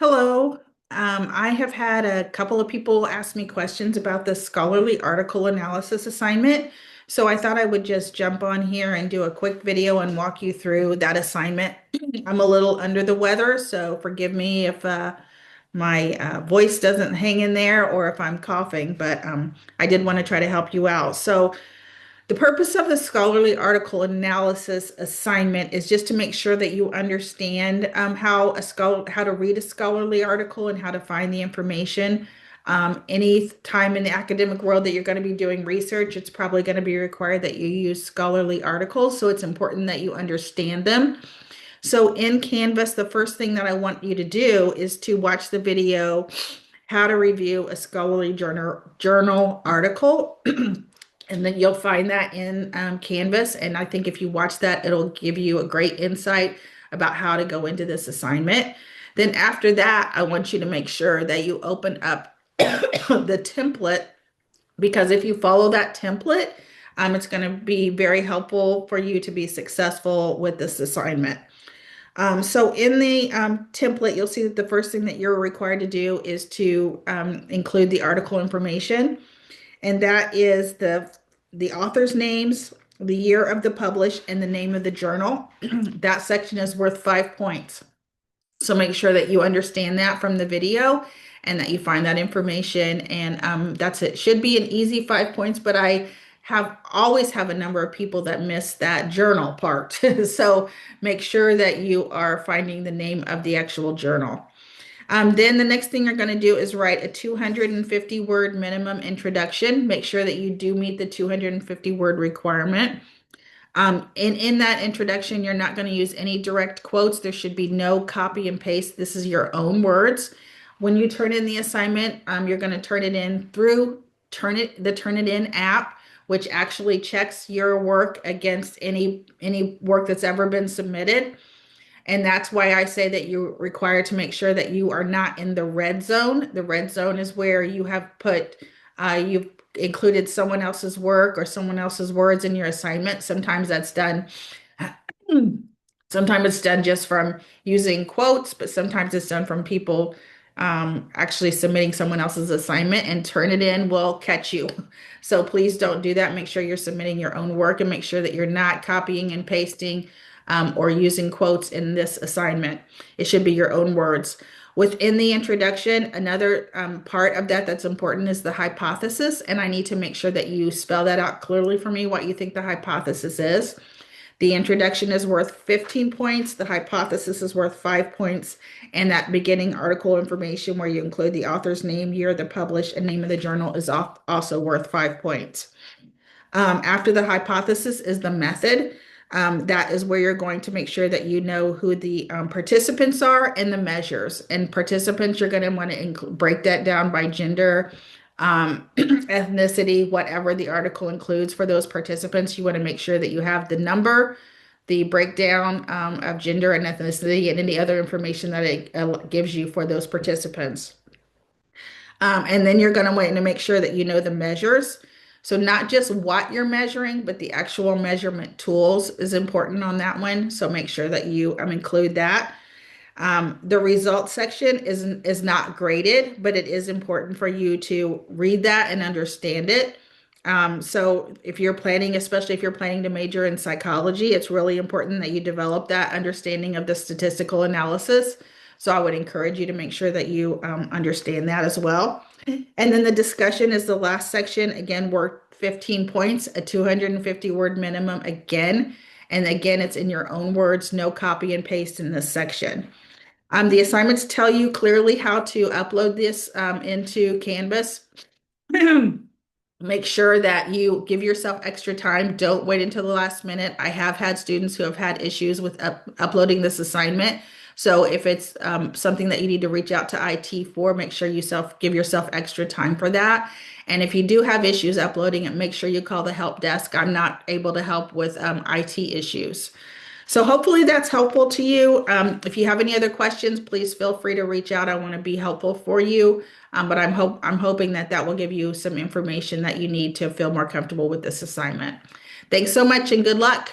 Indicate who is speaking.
Speaker 1: Hello. I have had a couple of people ask me questions about the scholarly article analysis assignment. So I thought I would just jump on here and do a quick video and walk you through that assignment. I'm a little under the weather, so forgive me if my voice doesn't hang in there or if I'm coughing, but I did want to try to help you out. So the purpose of the scholarly article analysis assignment is just to make sure that you understand how to read a scholarly article and how to find the information. Any time in the academic world that you're going to be doing research, it's probably going to be required that you use scholarly articles. So it's important that you understand them. So in Canvas, the first thing that I want you to do is to watch the video, How to Review a Scholarly Journal Article. And then you'll find that in Canvas. And I think if you watch that, it'll give you a great insight about how to go into this assignment. Then after that, I want you to make sure that you open up the template, because if you follow that template, it's going to be very helpful for you to be successful with this assignment. So in the template, you'll see that the first thing that you're required to do is to include the article information, and that is the author's names, the year of the publish, and the name of the journal. That section is worth 5 points. So make sure that you understand that from the video and that you find that information. And that's it. Should be an easy 5 points, but I always have a number of people that miss that journal part. So make sure that you are finding the name of the actual journal. Then the next thing you're going to do is write a 250 word minimum introduction. Make sure that you do meet the 250 word requirement. And in that introduction, you're not going to use any direct quotes. There should be no copy and paste. This is your own words. When you turn in the assignment, you're going to turn it in through the Turnitin app, which actually checks your work against any work that's ever been submitted. And that's why I say that you're required to make sure that you are not in the red zone. The red zone is where you have you've included someone else's work or someone else's words in your assignment. Sometimes that's done. Sometimes it's done just from using quotes, but sometimes it's done from people actually submitting someone else's assignment, and Turnitin will catch you. So please don't do that. Make sure you're submitting your own work and make sure that you're not copying and pasting or using quotes in this assignment. It should be your own words. Within the introduction, another part of that that's important is the hypothesis, and I need to make sure that you spell that out clearly for me, what you think the hypothesis is. The introduction is worth 15 points, the hypothesis is worth 5 points, and that beginning article information where you include the author's name, year, the published, and name of the journal is also worth 5 points. After the hypothesis is the method. That is where you're going to make sure that you know who the participants are and the measures. And participants, you're going to want to break that down by gender, ethnicity, whatever the article includes for those participants. You want to make sure that you have the number, the breakdown of gender and ethnicity, and any other information that it gives you for those participants. And then you're going to want to make sure that you know the measures. So not just what you're measuring, but the actual measurement tools is important on that one. So make sure that you include that. The results section is not graded, but it is important for you to read that and understand it. So if you're planning, especially if you're planning to major in psychology, it's really important that you develop that understanding of the statistical analysis. So I would encourage you to make sure that you understand that as well. And then the discussion is the last section, again, worth 15 points, a 250 word minimum again. And again, it's in your own words, no copy and paste in this section. The assignments tell you clearly how to upload this into Canvas. Make sure that you give yourself extra time. Don't wait until the last minute. I have had students who have had issues with uploading this assignment. So if it's something that you need to reach out to IT for, make sure you give yourself extra time for that. And if you do have issues uploading it, make sure you call the help desk. I'm not able to help with IT issues. So hopefully that's helpful to you. If you have any other questions, please feel free to reach out. I want to be helpful for you. But I'm hoping that will give you some information that you need to feel more comfortable with this assignment. Thanks so much and good luck.